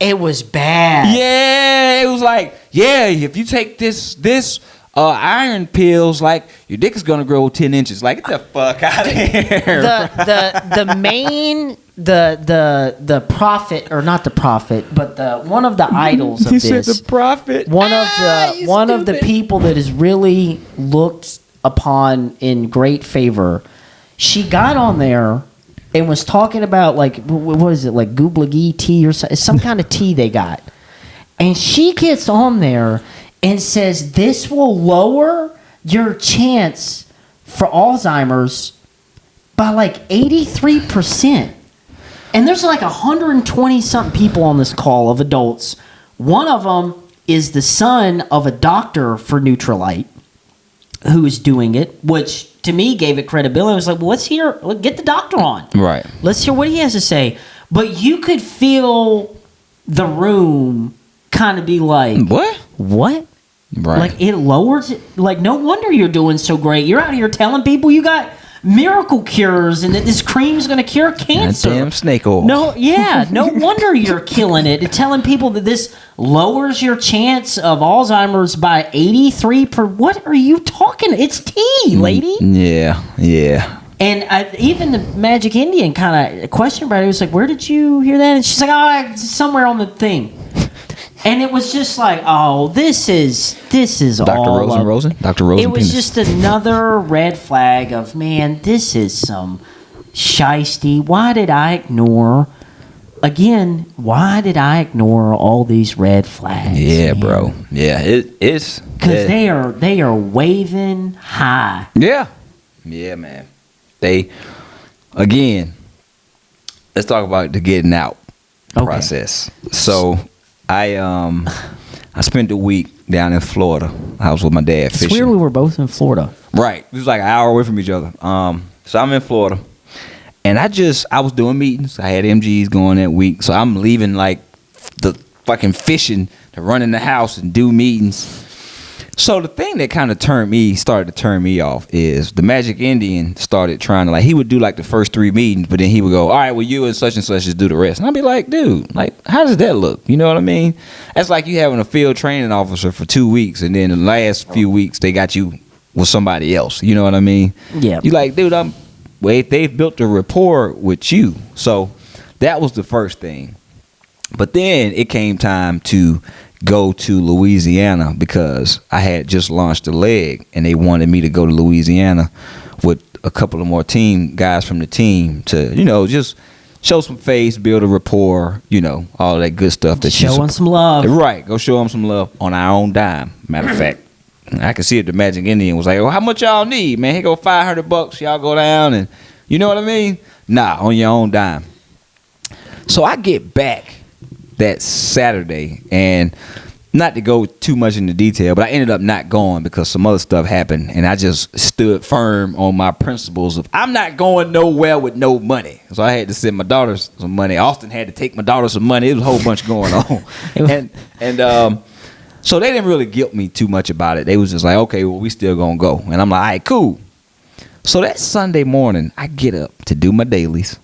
It was bad. Yeah, it was like, yeah, if you take this iron pills, like your dick is gonna grow 10 inches. Like, get the fuck out of here. The main the prophet, or not the prophet, but one of the idols of he this. said the prophet. One of the people that is really looked upon in great favor. She got on there and was talking about, like, what is it, like Gooblagee tea or some kind of tea they got. And she gets on there and says this will lower your chance for Alzheimer's by like 83%. And there's like 120-something people on this call of adults. One of them is the son of a doctor for Nutrilite who is doing it, which to me gave it credibility. I was like, well, let's hear, get the doctor on. Right. Let's hear what he has to say. But you could feel the room kind of be like, What? Right. Like, it lowers it. Like, no wonder you're doing so great. You're out here telling people you got miracle cures and that this cream's going to cure cancer. That damn snake oil. No wonder you're killing it. And telling people that this lowers your chance of Alzheimer's by 83 per. What are you talking? It's tea, lady. Yeah. And even the Magic Indian kind of questioned about it. It was like, where did you hear that? And she's like, oh, it's somewhere on the thing. And it was just like, oh, this is Dr. all Rosen? Dr. Rosen. It was just another red flag of, man, this is some shiesty. Why did I ignore all these red flags? Yeah, man? bro. Yeah, it's because they are waving high. Yeah, man. They, again, let's talk about the getting out process. So I spent the week down in Florida. I was with my dad fishing. It's weird we were both in Florida. Right. It was like an hour away from each other. So I'm in Florida. And I was doing meetings. I had MGs going that week. So I'm leaving like the fucking fishing to run in the house and do meetings. So the thing that kind of started to turn me off is the Magic Indian started trying to, like, he would do like the first 3 meetings, but then he would go, all right, well, you and such just do the rest. And I'd be like, dude, like, how does that look? You know what I mean? That's like you having a field training officer for 2 weeks, and then the last few weeks they got you with somebody else. You know what I mean? Yeah. You like, dude, they've built a rapport with you. So that was the first thing. But then it came time to go to Louisiana because I had just launched a leg and they wanted me to go to Louisiana with a couple of more guys from the team to, just show some face, build a rapport, all that good stuff. Show them some love. Right. Go show them some love on our own dime. Matter of fact, I could see it. The Magic Indian was like, well, how much y'all need, man? Here go $500. Y'all go down and, you know what I mean? Nah, on your own dime. So I get back that Saturday, and not to go too much into detail, but I ended up not going because some other stuff happened, and I just stood firm on my principles of I'm not going nowhere with no money. So I had to send my daughters some money. Austin had to take my daughter some money. It was a whole bunch going on. and so they didn't really guilt me too much about it. They was just like, okay, well, we still gonna go. And I'm like, all right, cool. So that Sunday morning, I get up to do my dailies.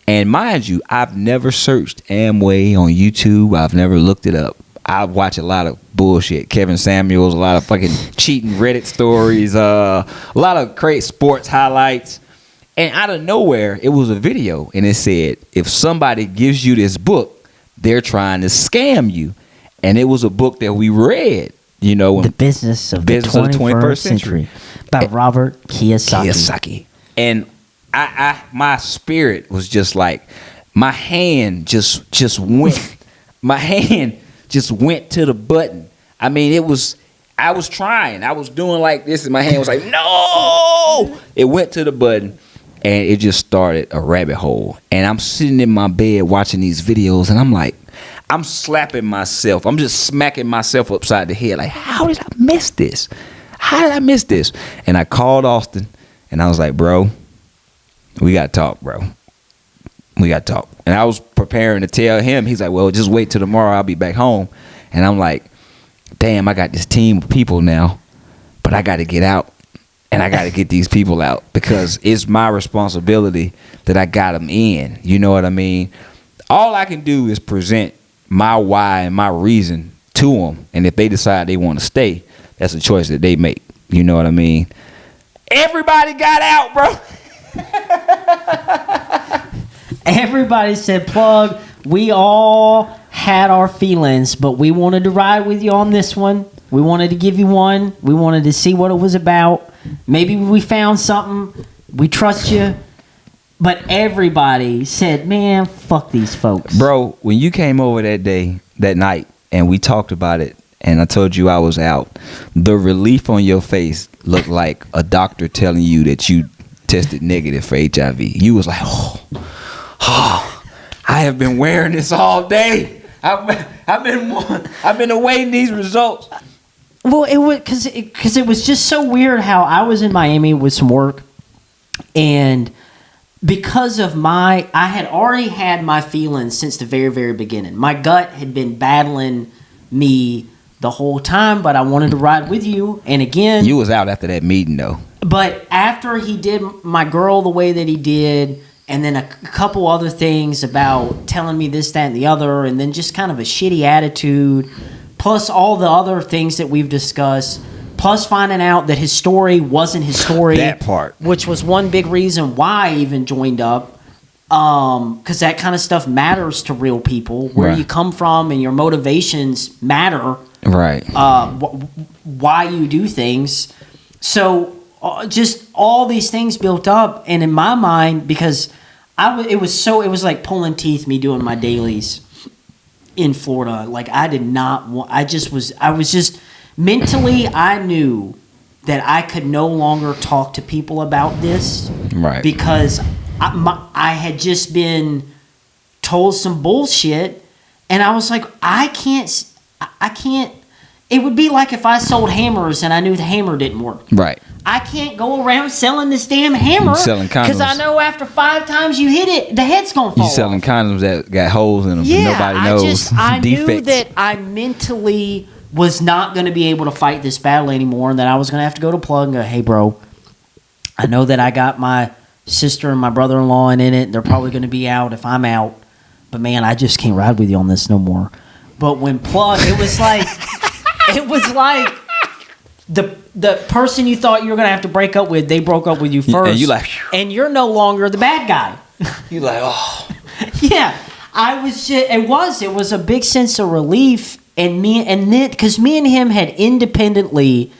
And mind you, I've never searched Amway on YouTube. I've never looked it up. I watch a lot of bullshit. Kevin Samuels, a lot of fucking cheating Reddit stories, a lot of great sports highlights. And out of nowhere, it was a video. And it said, if somebody gives you this book, they're trying to scam you. And it was a book that we read, The Business of the 21st Century by Robert Kiyosaki. And my spirit was just like, my hand just went. My hand just went to the button. I mean, I was trying. I was doing like this, and my hand was like, no! It went to the button, and it just started a rabbit hole. And I'm sitting in my bed watching these videos, and I'm like, I'm slapping myself. I'm just smacking myself upside the head. Like, how did I miss this? How did I miss this? And I called Austin, and I was like, bro, we got to talk, bro. We got to talk. And I was preparing to tell him. He's like, well, just wait till tomorrow. I'll be back home. And I'm like, damn, I got this team of people now, but I got to get out. And I got to get these people out because it's my responsibility that I got them in. You know what I mean? All I can do is present my why and my reason to them. And if they decide they want to stay, that's a choice that they make. You know what I mean? Everybody got out, bro. Everybody said, Plug, we all had our feelings, but we wanted to ride with you on this one. We wanted to give you one. We wanted to see what it was about. Maybe we found something. We trust you. But everybody said, man, fuck these folks. Bro, when you came over that night, and we talked about it, and I told you I was out, the relief on your face looked like a doctor telling you that you tested negative for HIV. You was like, oh, I have been wearing this all day. I've been awaiting these results. Well, it was because it was just so weird how I was in Miami with some work, and because of I had already had my feelings since the very, very beginning. My gut had been battling me the whole time, but I wanted to ride with you. And again, you was out after that meeting though. But after he did my girl the way that he did, and then a couple other things about telling me this, that, and the other, and then just kind of a shitty attitude, plus all the other things that we've discussed, plus finding out that his story wasn't his story. That part. Which was one big reason why I even joined up. Because that kind of stuff matters to real people. Where you come from and your motivations matter. Right. Why you do things. So just all these things built up. And in my mind, because it was like pulling teeth me doing my dailies in Florida. Like I did not want, I was just mentally, I knew that I could no longer talk to people about this. Right. Because I had just been told some bullshit, and I was like, I can't. It would be like if I sold hammers and I knew the hammer didn't work. Right. I can't go around selling this damn hammer because I know after 5 times you hit it, the head's gonna fall. You selling condoms that got holes in them. Yeah, nobody knows. I knew that I mentally was not going to be able to fight this battle anymore, and that I was going to have to go to Plug and go, hey, bro, I know that I got my sister and my brother-in-law in it. They're probably going to be out if I'm out. But, man, I just can't ride with you on this no more. But when Plug, it was like the person you thought you were going to have to break up with, they broke up with you first. And you like, and you're no longer the bad guy. You like, oh. Yeah. It was a big sense of relief. And because me and him had independently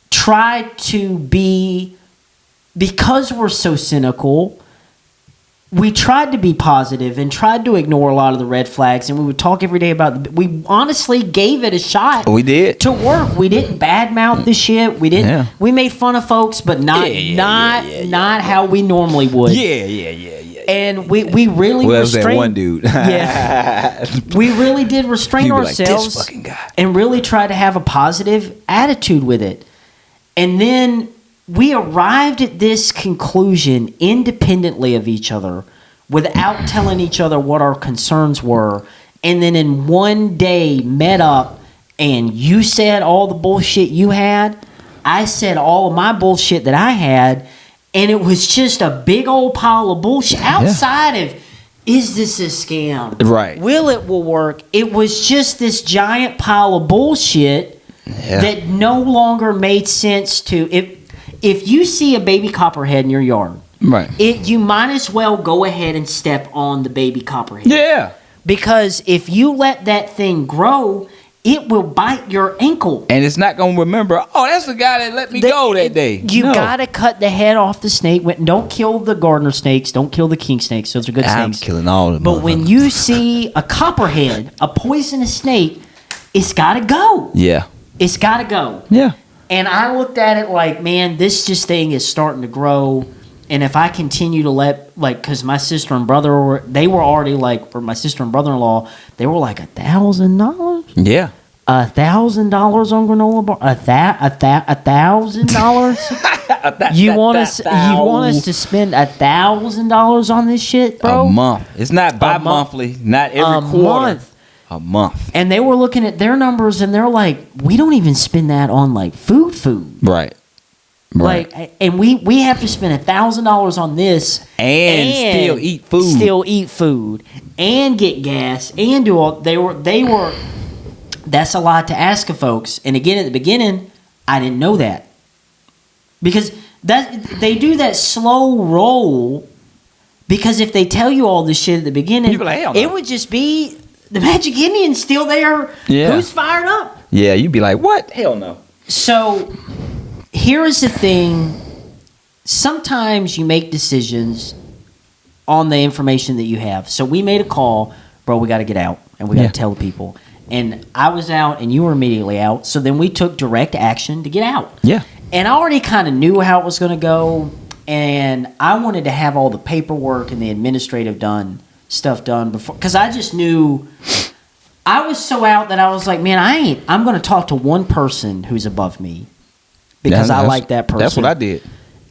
tried to be, because we're so cynical, we tried to be positive and tried to ignore a lot of the red flags, and we would talk every day about we honestly gave it a shot. We did. To work. We didn't badmouth the shit. We didn't. Yeah. We made fun of folks, but not how we normally would. Yeah. And we really restrained. That one dude. Yeah. We really did restrain ourselves like, this fucking guy. And really try to have a positive attitude with it. And then we arrived at this conclusion independently of each other without telling each other what our concerns were. And then in one day met up, and you said all the bullshit you had. I said all of my bullshit that I had. And it was just a big old pile of bullshit outside of, is this a scam? Right. Will work? It was just this giant pile of bullshit that no longer made sense to. If you see a baby copperhead in your yard, right, you might as well go ahead and step on the baby copperhead. Yeah. Because if you let that thing grow, it will bite your ankle. And it's not going to remember, oh, that's the guy that let me go that day. You got to cut the head off the snake. Don't kill the gardener snakes. Don't kill the king snakes. Those are good snakes. I'm killing all of them. But when you see a copperhead, a poisonous snake, it's got to go. Yeah. It's got to go. Yeah. And I looked at it like, man, this thing is starting to grow. And if I continue to because my sister and brother were already for my sister and brother-in-law, they were like $1,000. Yeah. $1,000 on granola bar. $1,000. You want us to spend $1,000 on this shit, bro? A month. It's not bi-monthly. Not every quarter. A month. And they were looking at their numbers, and they're like, we don't even spend that on food. Right. Right. Like, and we have to spend $1,000 on this And still eat food. And get gas and do all. They were. That's a lot to ask of folks. And again, at the beginning, I didn't know that because they do that slow roll. Because if they tell you all this shit at the beginning, you'd be like, hell no. It would just be the Magic Indians still there. Yeah. Who's fired up? Yeah, you'd be like, what? Hell no. So here is the thing. Sometimes you make decisions on the information that you have. So we made a call, bro, we got to get out and we got to tell the people. And I was out and you were immediately out. So then we took direct action to get out. Yeah. And I already kind of knew how it was going to go. And I wanted to have all the paperwork and the administrative stuff done before. Because I just knew I was so out that I was like, man, I'm going to talk to one person who's above me. Because I like that person. That's what I did.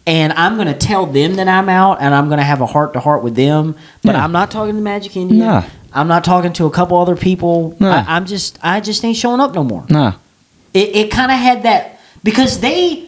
And I'm going to tell them that I'm out, and I'm going to have a heart-to-heart with them. But I'm not talking to Magic Indian. Nah. I'm not talking to a couple other people. Nah. I just ain't showing up no more. Nah. It kind of had that because they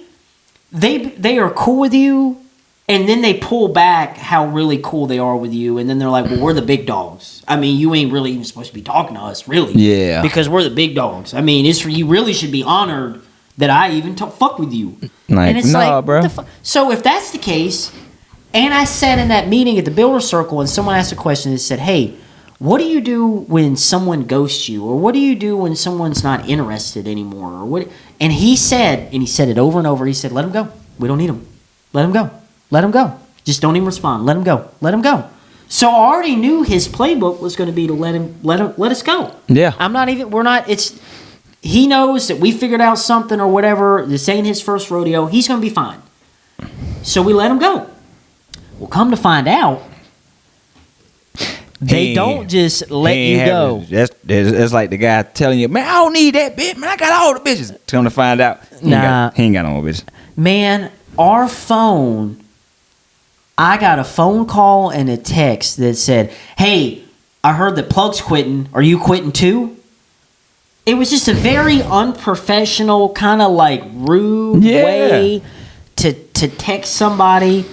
are cool with you, and then they pull back how really cool they are with you, and then they're like, well, we're the big dogs. I mean, you ain't really even supposed to be talking to us, really. Yeah. Because we're the big dogs. I mean, you really should be honored that I even fuck with you. Like, and it's nah, bro. So if that's the case, and I sat in that meeting at the Builder Circle and someone asked a question that said, hey, what do you do when someone ghosts you? Or what do you do when someone's not interested anymore? Or what? And he said it over and over, he said, let him go. We don't need him. Let him go. Let him go. Just don't even respond. Let him go. Let him go. So I already knew his playbook was going to be to let us go. Yeah. He knows that we figured out something or whatever. This ain't his first rodeo. He's going to be fine. So we let him go. Well, come to find out, they don't just let you go. That's like the guy telling you, man, I don't need that bitch. Man, I got all the bitches. Come to find out, he ain't got no more bitches. Man, our phone, I got a phone call and a text that said, hey, I heard that Plug's quitting. Are you quitting too? It was just a very unprofessional, kind of like rude way to text somebody.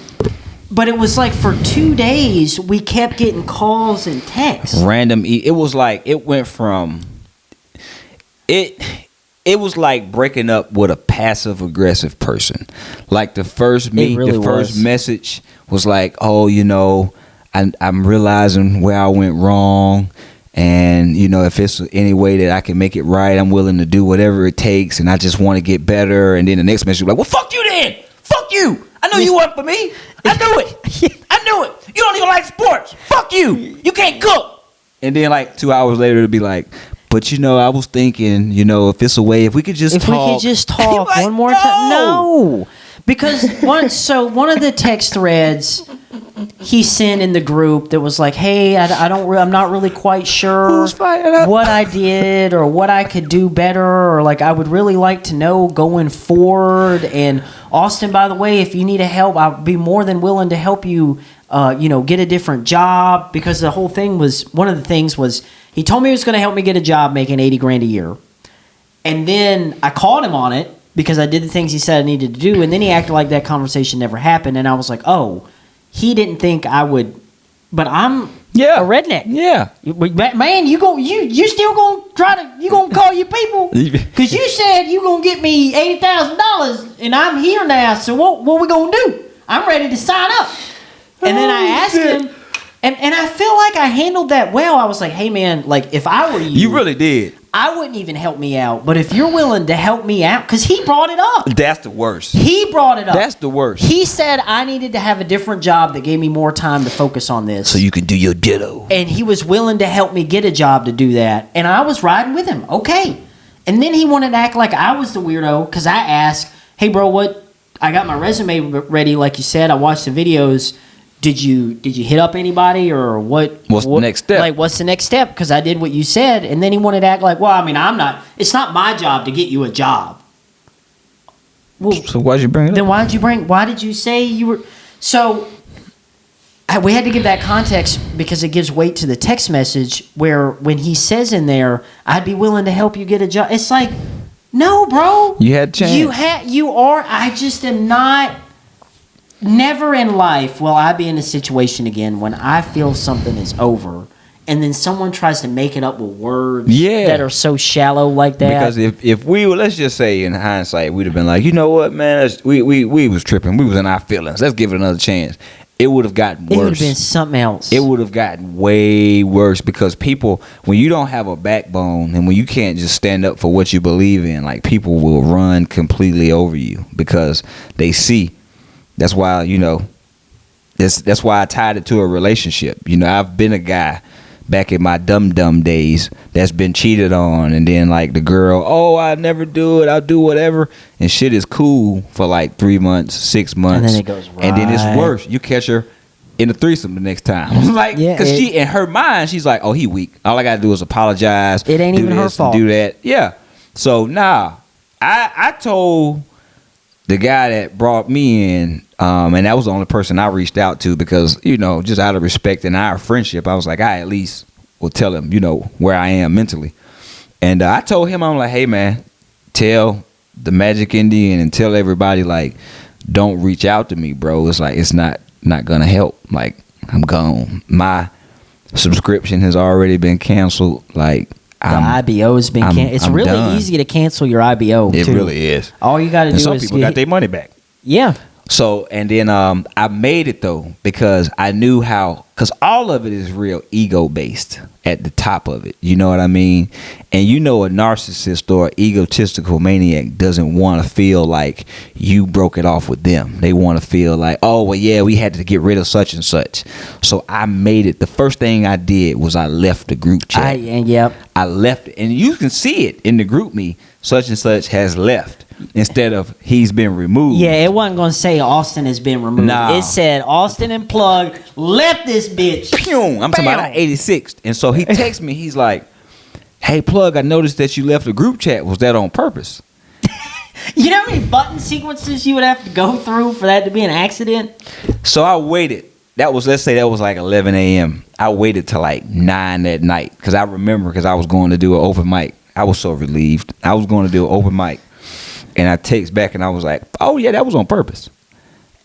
But it was like for 2 days, we kept getting calls and texts. Random. It was like, it went from, it was like breaking up with a passive aggressive person. Like the first message was like, oh, I'm realizing where I went wrong. And, if it's any way that I can make it right, I'm willing to do whatever it takes. And I just want to get better. And then the next message was like, well, fuck you then. Fuck you. I know you want for me. I knew it. I knew it. You don't even like sports. Fuck you. You can't cook. And then like 2 hours later, it'll be like, but I was thinking, if it's a way, if we could just talk. If we could just talk like, one more time. No. Because one of the text threads he sent in the group that was like, hey, I'm not really quite sure what I did or what I could do better, or like I would really like to know going forward. And Austin, by the way, if you need help, I'll be more than willing to help you, get a different job. Because the whole thing was, one of the things was, he told me he was going to help me get a job making $80,000 a year. And then I called him on it because I did the things he said I needed to do. And then he acted like that conversation never happened. And I was like, oh, he didn't think I would, but I'm a redneck. Yeah. Man, you still gonna call your people? Because you said you gonna get me $80,000 and I'm here now. So what we gonna do? I'm ready to sign up. And then I asked him, and I feel like I handled that well. I was like, hey man, like if I were you. You really did. I wouldn't even help me out. But if you're willing to help me out, because he brought it up. That's the worst. He brought it up. That's the worst. He said I needed to have a different job that gave me more time to focus on this. So you can do your ditto. And he was willing to help me get a job to do that. And I was riding with him. Okay. And then he wanted to act like I was the weirdo because I asked, hey, bro, I got my resume ready, like you said. I watched the videos. Did you hit up anybody or what? What's the next step? Like, what's the next step? Because I did what you said. And then he wanted to act like, well, I mean, it's not my job to get you a job. Well, so why'd you bring it up? Then why did you say you were? So we had to give that context because it gives weight to the text message where when he says in there, I'd be willing to help you get a job. It's like, No, bro. You had a chance. You are. I just am not. Never in life will I be in a situation again when I feel something is over, and then someone tries to make it up with words that are so shallow like that. Because if we were, let's just say in hindsight, we'd have been like, you know what, man, we was tripping. We was in our feelings. Let's give it another chance. It would have gotten worse. It would have been something else. It would have gotten way worse because people, when you don't have a backbone and when you can't just stand up for what you believe in, like people will run completely over you because they see. That's why, you know, that's why I tied it to a relationship. You know, I've been a guy back in my dumb days that's been cheated on, and then like the girl, oh, I never do it, I'll do whatever, and shit is cool for like 3 months, 6 months, and then it goes right. And then it's worse. You catch her in a threesome the next time, like, because she in her mind she's like, oh, he weak. All I gotta do is apologize. It ain't even her fault. Do that, yeah. So I told the guy that brought me in, and that was the only person I reached out to because, you know, just out of respect and our friendship, I was like, I at least will tell him, you know, where I am mentally. And I told him, I'm like, hey, man, tell the Magic Indian and tell everybody, like, don't reach out to me, bro. It's like, it's not going to help. Like, I'm gone. My subscription has already been canceled. Like, the IBO has been canceled. It's really done. easy to cancel your IBO. It really is. All you got to do is some people got their money back. Yeah. So, and then I made it though because I knew how, because all of it is real ego based at the top of it. You know what I mean? And you know, a narcissist or egotistical maniac doesn't want to feel like you broke it off with them. They want to feel like, oh, well, yeah, we had to get rid of such and such. So I made it. The first thing I did was I left the group chat. I left it. And you can see it in the group me, such and such has left. Instead of he's been removed. Yeah, it wasn't going to say Austin has been removed. Nah. It said Austin and Plug left this bitch. Pew! I'm talking about 86th. And so he texts me. He's like, hey, Plug, I noticed that you left the group chat. Was that on purpose? You know how many button sequences you would have to go through for that to be an accident? So I waited. Let's say that was like 11 a.m. I waited till like 9 that night. Because I remember because I was going to do an open mic. I was so relieved. I was going to do an open mic. And I text back and I was like, oh, yeah, that was on purpose.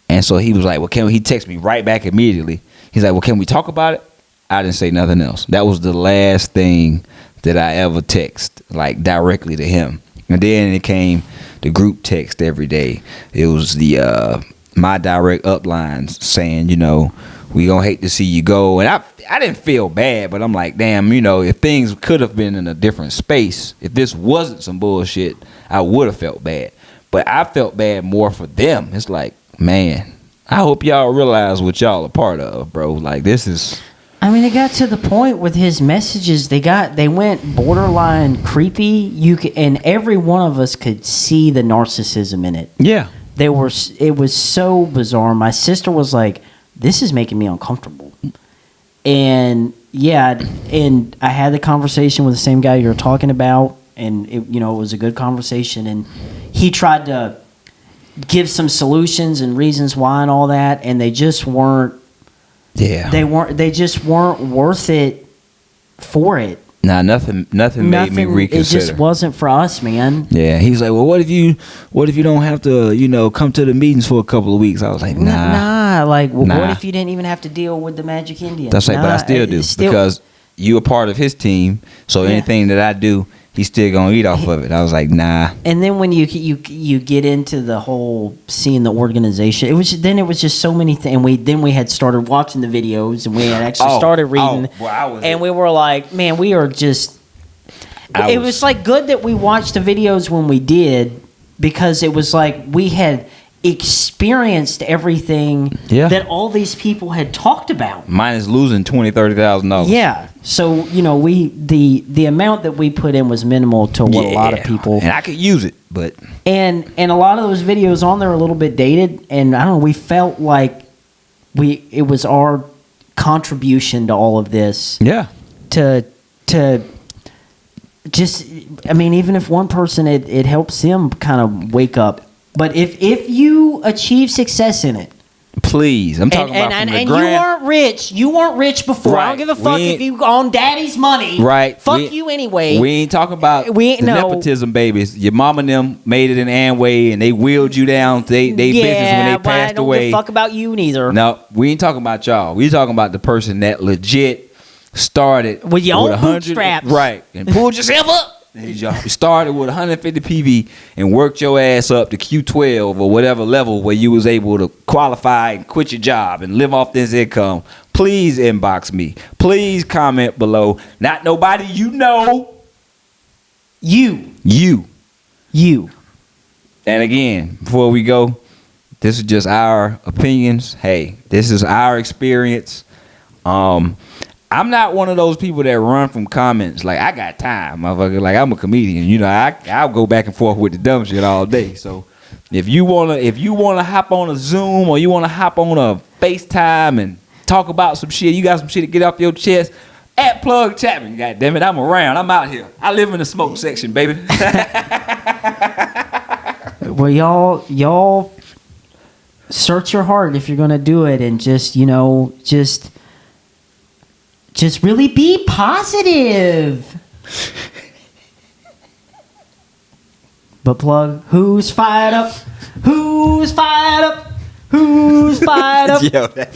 And so he was like, well, he text me right back immediately. He's like, well, can we talk about it? I didn't say nothing else. That was the last thing that I ever text, like directly to him. And then it came the group text every day. It was the my direct uplines saying, you know, we gonna hate to see you go. And I didn't feel bad, but I'm like, damn, you know, if things could have been in a different space, if this wasn't some bullshit, I would have felt bad. But I felt bad more for them. It's like, man, I hope y'all realize what y'all are part of, bro. Like, this is... I mean, it got to the point with his messages. They went borderline creepy. And every one of us could see the narcissism in it. Yeah. It was so bizarre. My sister was like, this is making me uncomfortable. And yeah, and I had the conversation with the same guy you're talking about, and it was a good conversation, and he tried to give some solutions and reasons why and all that, and they just weren't. Yeah, they just weren't worth it for it. Nah, nothing made me reconsider. It just wasn't for us, man. Yeah, he's like, well, what if you don't have to, come to the meetings for a couple of weeks? I was like, nah. What if you didn't even have to deal with the Magic Indian? That's right, but I still do because you a part of his team. So anything that I do, he's still gonna eat off of it. I was like, nah. And then when you get into the whole seeing the organization, it was just so many things. And we had started watching the videos, and we had actually started reading. And we were like, man, we are just. It was like good that we watched the videos when we did, because it was like we had experienced everything that all these people had talked about. Mine is losing $20,000-$30,000. Yeah, so the amount that we put in was minimal to what a lot of people. And I could use it, but and a lot of those videos on there are a little bit dated, and I don't know. We felt like it was our contribution to all of this. Yeah. To just, I mean, even if one person, it helps them kind of wake up. But if you achieve success in it, Please, I'm talking about from the and grand. you weren't rich. You weren't rich before. I don't Right. give a fuck We if you on daddy's money. Right. Fuck you anyway. We ain't talking about We ain't- the no. nepotism babies. Your mom and them made it in Amway and they wheeled you down to they business when they well, I passed don't away. give a fuck about you neither. No, we ain't talking about y'all. We talking about the person that legit started With your own 100 bootstraps. Right. And pulled yourself up. And you started with 150 PV and worked your ass up to Q12 or whatever level where you was able to qualify and quit your job and live off this income. Please inbox me. Please comment below. Not nobody you know. You. And again, before we go, this is just our opinions. Hey, this is our experience. I'm not one of those people that run from comments. Like, I got time, motherfucker. Like, I'm a comedian. You know, I'll go back and forth with the dumb shit all day. So if you wanna hop on a Zoom or you wanna hop on a FaceTime and talk about some shit, you got some shit to get off your chest, at Plug Chapman. God damn it, I'm around. I'm out here. I live in the smoke section, baby. Well, y'all search your heart if you're gonna do it, and just really be positive. But Plug, who's fired up? Who's fired up? Who's fired up? Yo, that